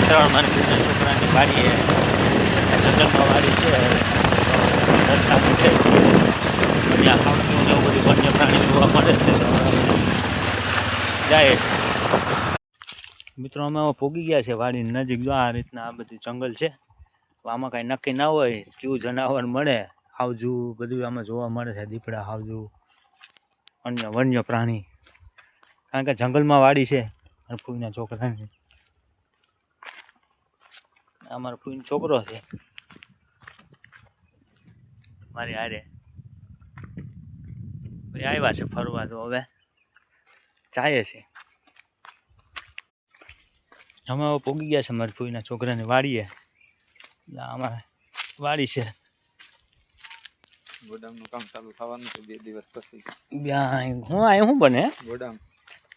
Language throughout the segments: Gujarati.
ખેતરમાં છોકરાની વાડી જંગલમાં વાડી છે રસ્તા છે ત્યાં ખાવાનું એવું બધું વન્ય પ્રાણી જોવા મળે છે જાય મિત્રો અમે પોગી ગયા છે વાડીની નજીક જો આ રીતના આ બધું જંગલ છે આમાં કાંઈ નક્કી ના હોય કેવું જનાવર મળે હાવજુ બધું આમાં જોવા મળે છે દીપડા હાવજુ અન્ય વન્ય પ્રાણી કારણ કે જંગલમાં વાડી છે અને ફૂઈના છોકરાની અમારો ફૂઈનો છોકરો છે મારી હારે ભાઈ આવ્યા છે ફરવા તો હવે જાય છે અમે હવે પોગી ગયા છે મારી ફૂઈના છોકરાની વાડીએ અમારે વાડી છે ગોડાઉનનું કામ ચાલુ થવાનું છે 2 દિવસ પછી હું આ શું બને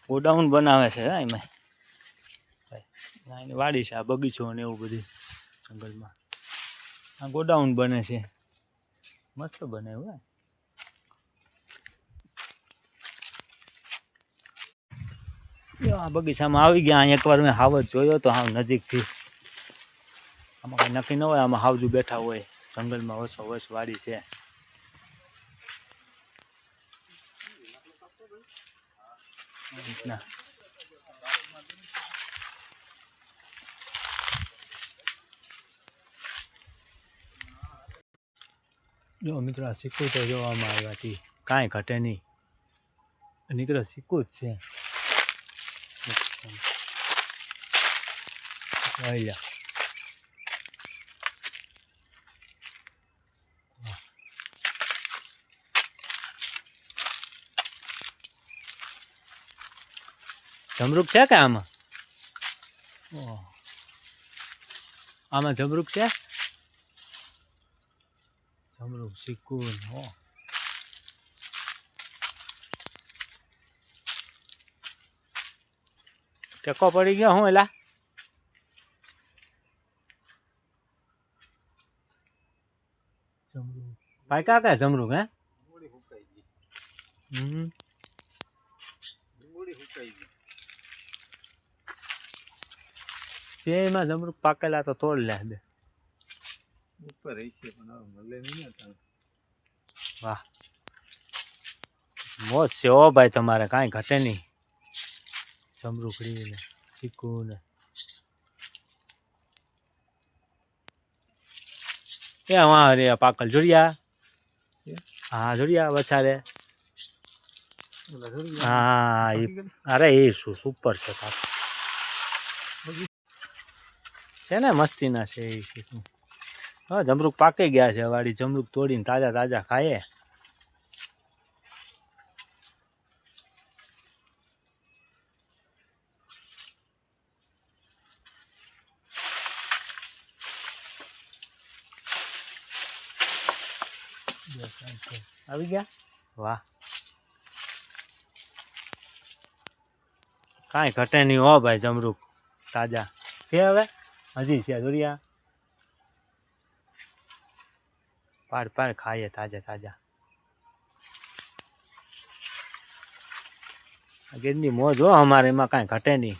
ગોડાઉન બનાવે છે એમાં એની વાડી છે આ બગીચો ને એવું બધું જંગલમાં આ ગોડાઉન બને છે મસ્ત બને એવું આ બગીચામાં આવી ગયા અહીં એકવાર મેં હાવજ જોયો તો હાવ નજીકથી આમાં કંઈ નક્કી ન હોય આમાં હાવજુ બેઠા હોય જંગલમાં વસો વસ વાડી છે જો મિત્રો આ સિક્કુ તો જોવામાં આવ્યા હતી કાંઈ ઘટે નહીં નીકળે સિક્કુ જ છે જમરૂક છે કે આમાં આમાં જમરૂક છે જમરૂક સિક્કુ ટેકો પડી ગયો હું એલા જમરૂક ભાઈ કાકા જમરૂક હે જેમાં જમરૂક પાકેલા તો તોડ લે બે ઉપર રહી છે પણ હવે મળે નહીં વાહ મોજ છે ઓ ભાઈ તમારે કાંઈ ઘટે નહીં જમરૂખડી ને ચીકુ ને એ હા રે પાકલ જોડિયા હા જોડિયા વછારે હા અરે એ શું સુપર છે છે ને મસ્તીના છે એ હા જમરૂક પાકી ગયા છે વાડી જમરૂક તોડીને તાજા તાજા ખાઈએ આવી ગયા વાહ કાંઈ ઘટે નહીં હો ભાઈ જમરૂક તાજા છે હવે હજી છે દોરિયા પાડ પાડ ખાઈએ તાજા તાજા ગીરની મોજ હો અમારે એમાં કાંઈ ઘટે નહીં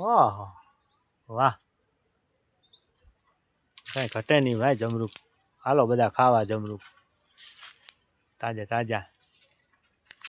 ઓહો વાહ કાંઈ ઘટે નહીં ભાઈ જમરૂક હાલો બધા ખાવા જમરૂક તાજા તાજા